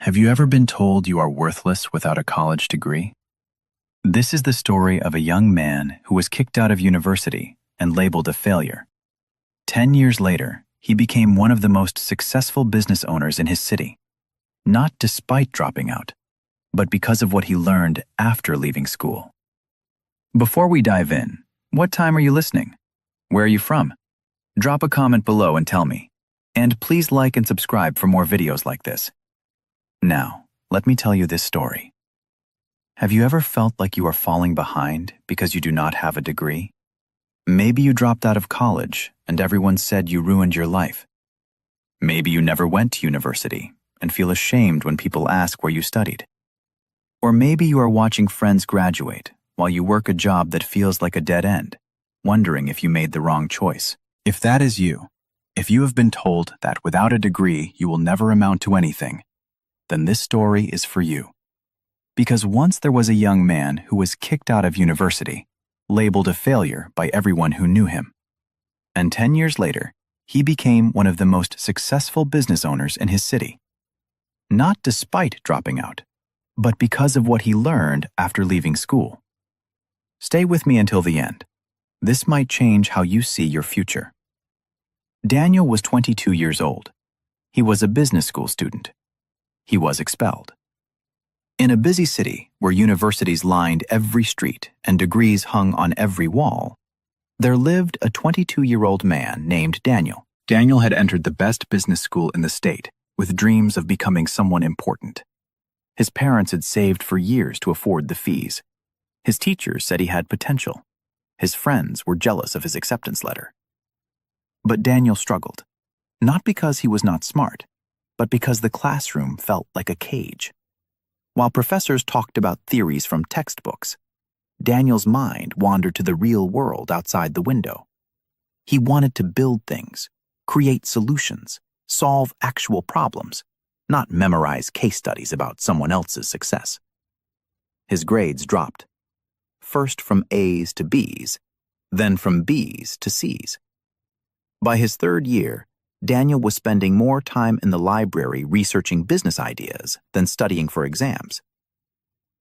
Have you ever been told you are worthless without a college degree? This is the story of a young man who was kicked out of university and labeled a failure. 10 years later, he became one of the most successful business owners in his city, not despite dropping out, but because of what he learned after leaving school. Before we dive in, what time are you listening? Where are you from? Drop a comment below and tell me. And please like and subscribe for more videos like this. Now, let me tell you this story. Have you ever felt like you are falling behind because you do not have a degree? Maybe you dropped out of college and everyone said you ruined your life. Maybe you never went to university and feel ashamed when people ask where you studied. Or maybe you are watching friends graduate while you work a job that feels like a dead end, wondering if you made the wrong choice. If that is you, if you have been told that without a degree you will never amount to anything, then this story is for you. Because once there was a young man who was kicked out of university, labeled a failure by everyone who knew him. And 10 years later, he became one of the most successful business owners in his city. Not despite dropping out, but because of what he learned after leaving school. Stay with me until the end. This might change how you see your future. Daniel was 22 years old. He was a business school student. He was expelled. In a busy city where universities lined every street and degrees hung on every wall, there lived a 22-year-old man named Daniel. Daniel had entered the best business school in the state with dreams of becoming someone important. His parents had saved for years to afford the fees. His teachers said he had potential. His friends were jealous of his acceptance letter. But Daniel struggled, not because he was not smart, but because the classroom felt like a cage. While professors talked about theories from textbooks, Daniel's mind wandered to the real world outside the window. He wanted to build things, create solutions, solve actual problems, not memorize case studies about someone else's success. His grades dropped, first from A's to B's, then from B's to C's. By his third year, Daniel was spending more time in the library researching business ideas than studying for exams.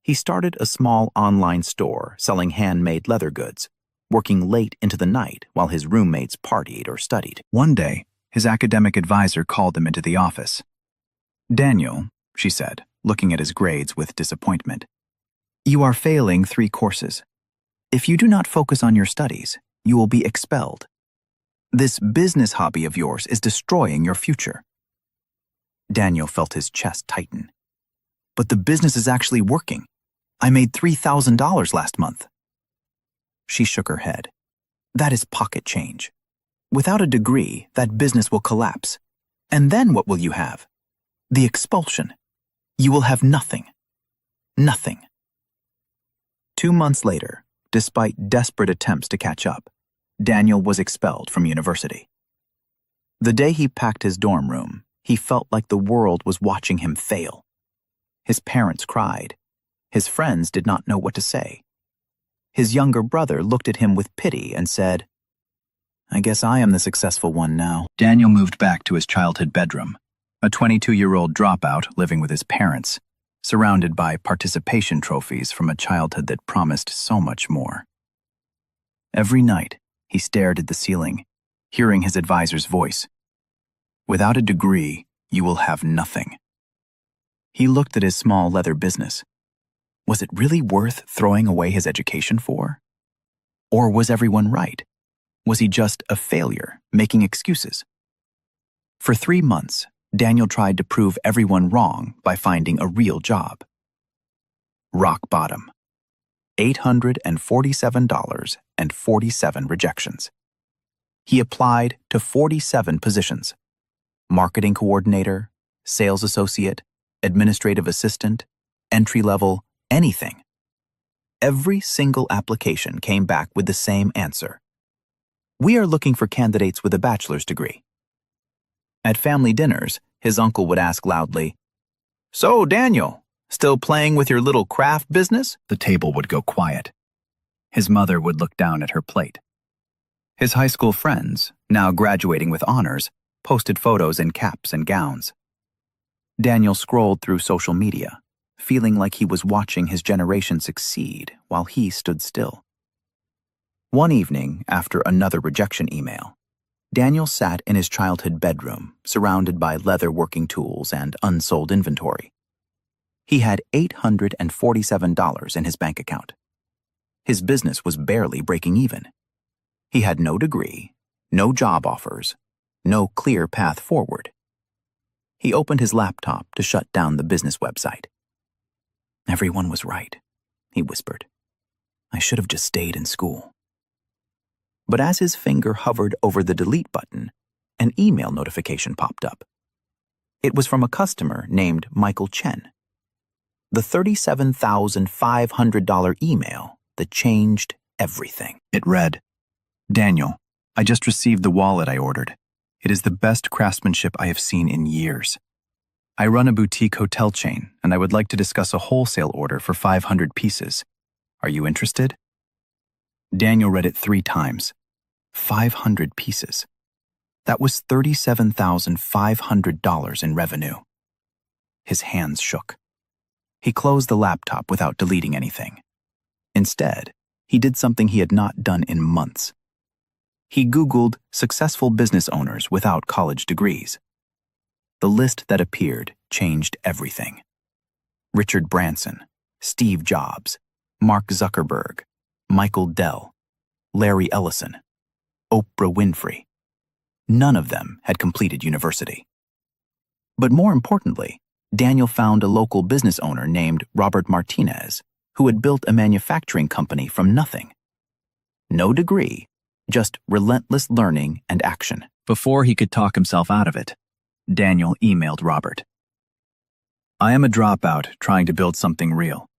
He started a small online store selling handmade leather goods, working late into the night while his roommates partied or studied. One day, his academic advisor called him into the office. "Daniel," she said, looking at his grades with disappointment, "you are failing 3 courses. If you do not focus on your studies, you will be expelled. This business hobby of yours is destroying your future." Daniel felt his chest tighten. "But the business is actually working. I made $3,000 last month." She shook her head. "That is pocket change. Without a degree, that business will collapse. And then what will you have? The expulsion. You will have nothing. Nothing." 2 months later, despite desperate attempts to catch up, Daniel was expelled from university. The day he packed his dorm room, he felt like the world was watching him fail. His parents cried. His friends did not know what to say. His younger brother looked at him with pity and said, "I guess I am the successful one now." Daniel moved back to his childhood bedroom, a 22-year-old dropout living with his parents, surrounded by participation trophies from a childhood that promised so much more. Every night, he stared at the ceiling, hearing his advisor's voice. "Without a degree, you will have nothing." He looked at his small leather business. Was it really worth throwing away his education for? Or was everyone right? Was he just a failure, making excuses? For 3 months, Daniel tried to prove everyone wrong by finding a real job. Rock bottom. $847.47 rejections. He applied to 47 positions: marketing coordinator, sales associate, administrative assistant, entry level, anything. Every single application came back with the same answer: "We are looking for candidates with a bachelor's degree." At family dinners, his uncle would ask loudly, "So, Daniel, still playing with your little craft business?" The table would go quiet. His mother would look down at her plate. His high school friends, now graduating with honors, posted photos in caps and gowns. Daniel scrolled through social media, feeling like he was watching his generation succeed while he stood still. One evening, after another rejection email, Daniel sat in his childhood bedroom, surrounded by leather working tools and unsold inventory. He had $847 in his bank account. His business was barely breaking even. He had no degree, no job offers, no clear path forward. He opened his laptop to shut down the business website. "Everyone was right," he whispered. "I should have just stayed in school." But as his finger hovered over the delete button, an email notification popped up. It was from a customer named Michael Chen. The $37,500 email that changed everything. It read, "Daniel, I just received the wallet I ordered. It is the best craftsmanship I have seen in years. I run a boutique hotel chain, and I would like to discuss a wholesale order for 500 pieces. Are you interested?" Daniel read it 3 times. 500 pieces. That was $37,500 in revenue. His hands shook. He closed the laptop without deleting anything. Instead, he did something he had not done in months. He Googled successful business owners without college degrees. The list that appeared changed everything. Richard Branson, Steve Jobs, Mark Zuckerberg, Michael Dell, Larry Ellison, Oprah Winfrey. None of them had completed university. But more importantly, Daniel found a local business owner named Robert Martinez, who had built a manufacturing company from nothing. No degree, just relentless learning and action. Before he could talk himself out of it, Daniel emailed Robert. "I am a dropout trying to build something real.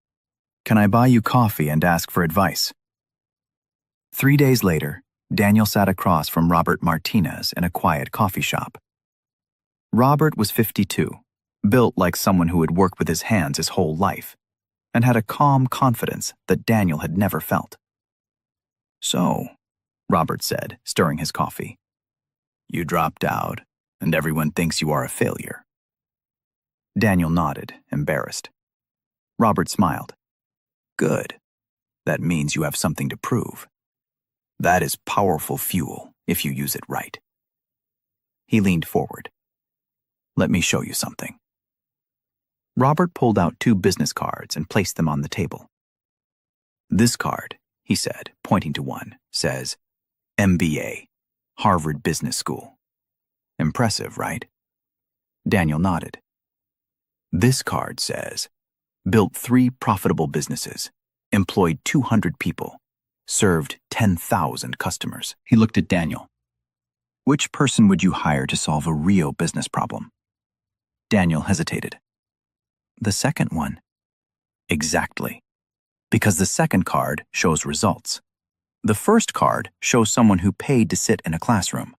Can I buy you coffee and ask for advice?" 3 days later, Daniel sat across from Robert Martinez in a quiet coffee shop. Robert was 52, built like someone who had worked with his hands his whole life, and had a calm confidence that Daniel had never felt. "So," Robert said, stirring his coffee, "you dropped out, and everyone thinks you are a failure." Daniel nodded, embarrassed. Robert smiled. "Good. That means you have something to prove. That is powerful fuel if you use it right." He leaned forward. "Let me show you something." Robert pulled out 2 business cards and placed them on the table. "This card," he said, pointing to one, says, "MBA, Harvard Business School." Impressive, right? Daniel nodded. "This card says, built 3 profitable businesses, employed 200 people, served 10,000 customers." He looked at Daniel. "Which person would you hire to solve a real business problem?" Daniel hesitated. "The second one." "Exactly. Because the second card shows results. The first card shows someone who paid to sit in a classroom.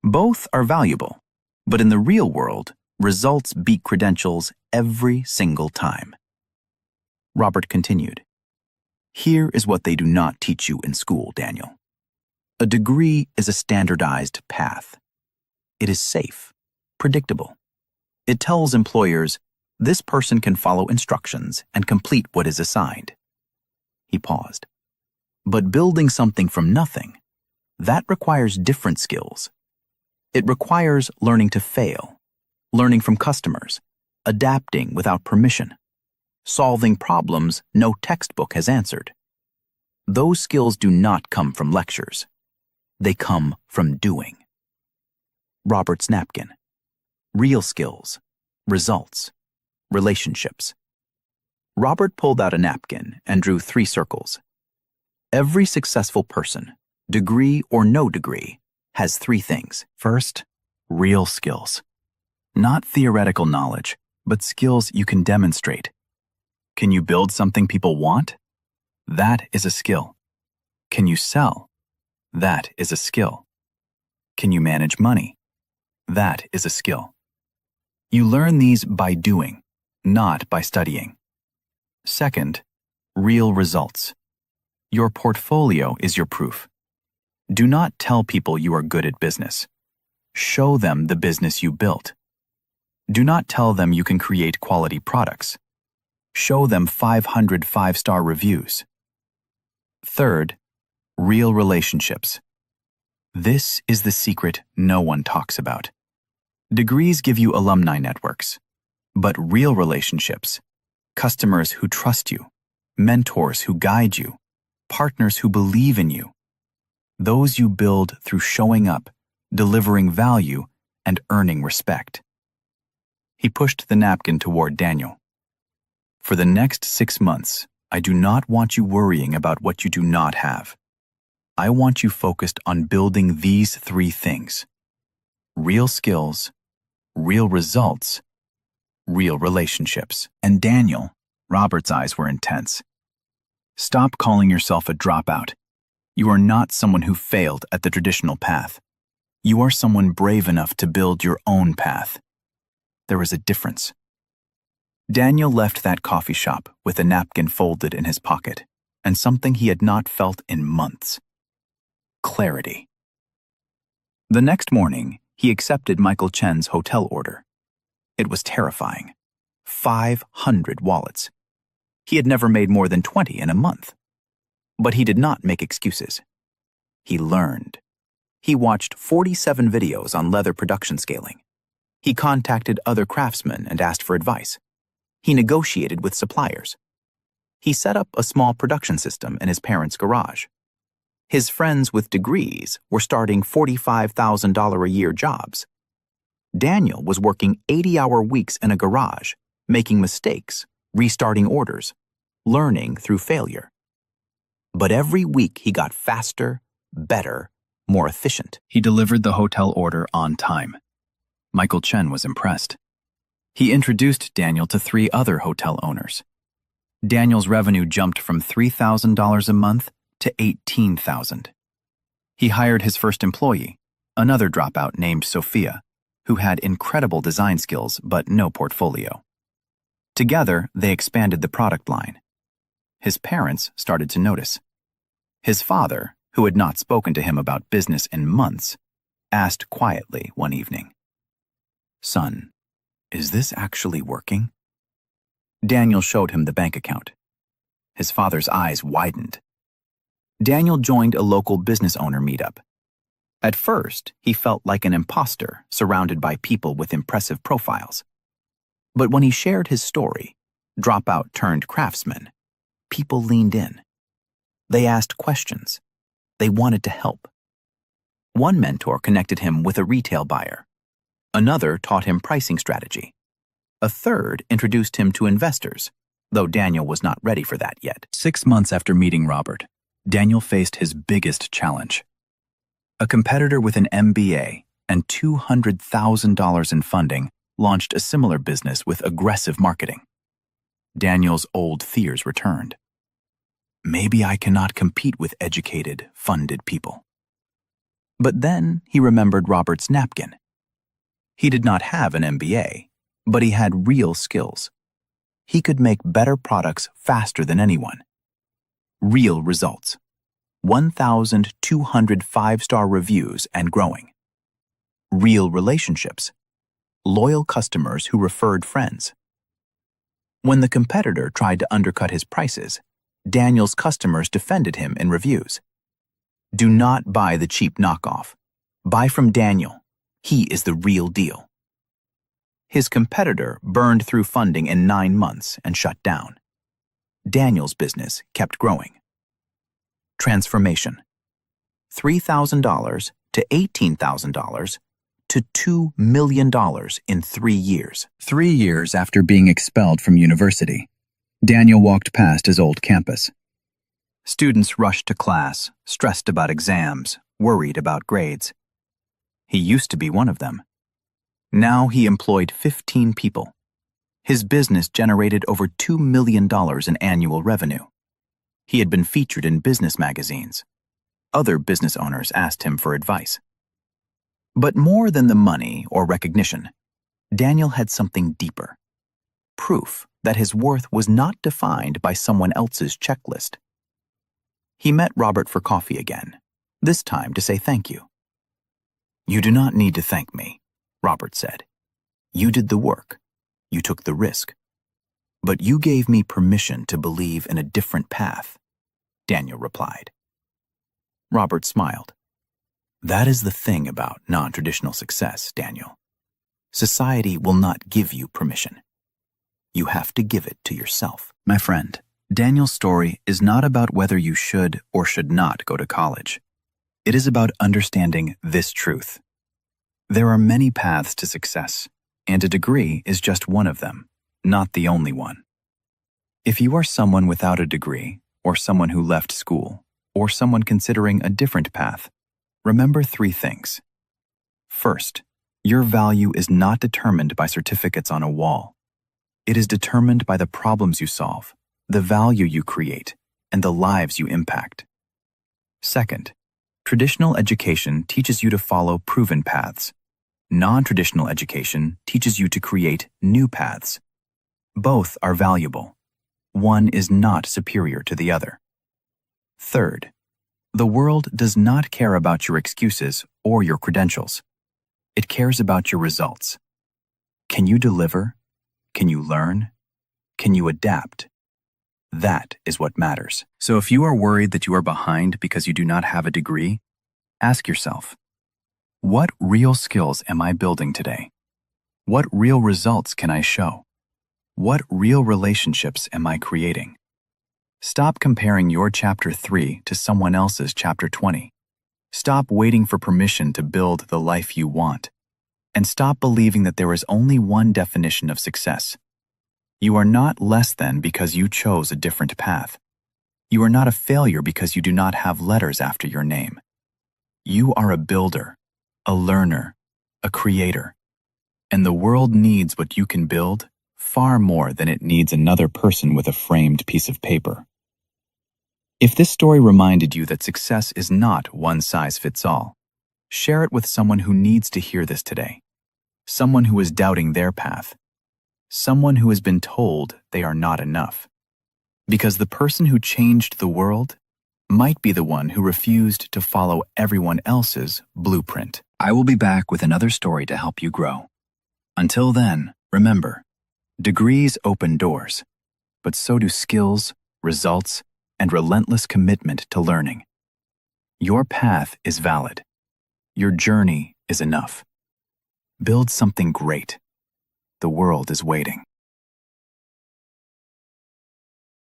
Both are valuable, but in the real world, results beat credentials every single time." Robert continued. "Here is what they do not teach you in school, Daniel. A degree is a standardized path. It is safe, predictable. It tells employers, this person can follow instructions and complete what is assigned." He paused. "But building something from nothing, that requires different skills. It requires learning to fail, learning from customers, adapting without permission, solving problems no textbook has answered. Those skills do not come from lectures. They come from doing." Robert's napkin. Real skills, results, relationships. Robert pulled out a napkin and drew 3 circles. Every successful person, degree or no degree, has 3 things. First, real skills. Not theoretical knowledge, but skills you can demonstrate. Can you build something people want? That is a skill. Can you sell? That is a skill. Can you manage money? That is a skill. You learn these by doing, not by studying. Second, real results. Your portfolio is your proof. Do not tell people you are good at business. Show them the business you built. Do not tell them you can create quality products. Show them 500 five-star reviews. Third, real relationships. This is the secret no one talks about. Degrees give you alumni networks, but real relationships, customers who trust you, mentors who guide you, partners who believe in you, those you build through showing up, delivering value, and earning respect. He pushed the napkin toward Daniel. For the next 6 months, I do not want you worrying about what you do not have. I want you focused on building these 3 things: real skills, real results, real relationships. And Daniel, Robert's eyes were intense. Stop calling yourself a dropout. You are not someone who failed at the traditional path. You are someone brave enough to build your own path. There is a difference. Daniel left that coffee shop with a napkin folded in his pocket and something he had not felt in months: clarity. The next morning, he accepted Michael Chen's hotel order. It was terrifying. 500 wallets. He had never made more than 20 in a month. But he did not make excuses. He learned. He watched 47 videos on leather production scaling. He contacted other craftsmen and asked for advice. He negotiated with suppliers. He set up a small production system in his parents' garage. His friends with degrees were starting $45,000 a year jobs. Daniel was working 80-hour weeks in a garage, making mistakes, restarting orders, learning through failure. But every week he got faster, better, more efficient. He delivered the hotel order on time. Michael Chen was impressed. He introduced Daniel to 3 other hotel owners. Daniel's revenue jumped from $3,000 a month to $18,000. He hired his first employee, another dropout named Sophia, who had incredible design skills but no portfolio. Together, they expanded the product line. His parents started to notice. His father, who had not spoken to him about business in months, asked quietly one evening, "Son, is this actually working?" Daniel showed him the bank account. His father's eyes widened. Daniel joined a local business owner meetup. At first, he felt like an imposter surrounded by people with impressive profiles. But when he shared his story, dropout turned craftsman, people leaned in. They asked questions. They wanted to help. One mentor connected him with a retail buyer. Another taught him pricing strategy. A third introduced him to investors, though Daniel was not ready for that yet. 6 months after meeting Robert, Daniel faced his biggest challenge. A competitor with an MBA and $200,000 in funding launched a similar business with aggressive marketing. Daniel's old fears returned. Maybe I cannot compete with educated, funded people. But then he remembered Robert's napkin. He did not have an MBA, but he had real skills. He could make better products faster than anyone. Real results. 1,200 five-star reviews and growing. Real relationships. Loyal customers who referred friends. When the competitor tried to undercut his prices, Daniel's customers defended him in reviews. Do not buy the cheap knockoff. Buy from Daniel. He is the real deal. His competitor burned through funding in 9 months and shut down. Daniel's business kept growing. Transformation. $3,000 to $18,000 to $2 million in 3 years. 3 years after being expelled from university, Daniel walked past his old campus. Students rushed to class, stressed about exams, worried about grades. He used to be one of them. Now he employed 15 people. His business generated over $2 million in annual revenue. He had been featured in business magazines. Other business owners asked him for advice. But more than the money or recognition, Daniel had something deeper. Proof that his worth was not defined by someone else's checklist. He met Robert for coffee again, this time to say thank you. "You do not need to thank me," Robert said. You did the work. You took the risk. But you gave me permission to believe in a different path, Daniel replied. Robert smiled. That is the thing about non-traditional success, Daniel. Society will not give you permission. You have to give it to yourself. My friend, Daniel's story is not about whether you should or should not go to college. It is about understanding this truth. There are many paths to success, and a degree is just one of them, not the only one. If you are someone without a degree, or someone who left school, or someone considering a different path, remember 3 things. First, your value is not determined by certificates on a wall. It is determined by the problems you solve, the value you create, and the lives you impact. Second, traditional education teaches you to follow proven paths. Non-traditional education teaches you to create new paths. Both are valuable. One is not superior to the other. Third, the world does not care about your excuses or your credentials. It cares about your results. Can you deliver? Can you learn? Can you adapt? That is what matters. So if you are worried that you are behind because you do not have a degree, ask yourself, what real skills am I building today? What real results can I show? What real relationships am I creating? Stop comparing your chapter 3 to someone else's chapter 20. Stop waiting for permission to build the life you want. And stop believing that there is only one definition of success. You are not less than because you chose a different path. You are not a failure because you do not have letters after your name. You are a builder, a learner, a creator. And the world needs what you can build far more than it needs another person with a framed piece of paper. If this story reminded you that success is not one size fits all, share it with someone who needs to hear this today. Someone who is doubting their path. Someone who has been told they are not enough. Because the person who changed the world might be the one who refused to follow everyone else's blueprint. I will be back with another story to help you grow. Until then, remember, degrees open doors, but so do skills, results, and relentless commitment to learning. Your path is valid. Your journey is enough. Build something great. The world is waiting.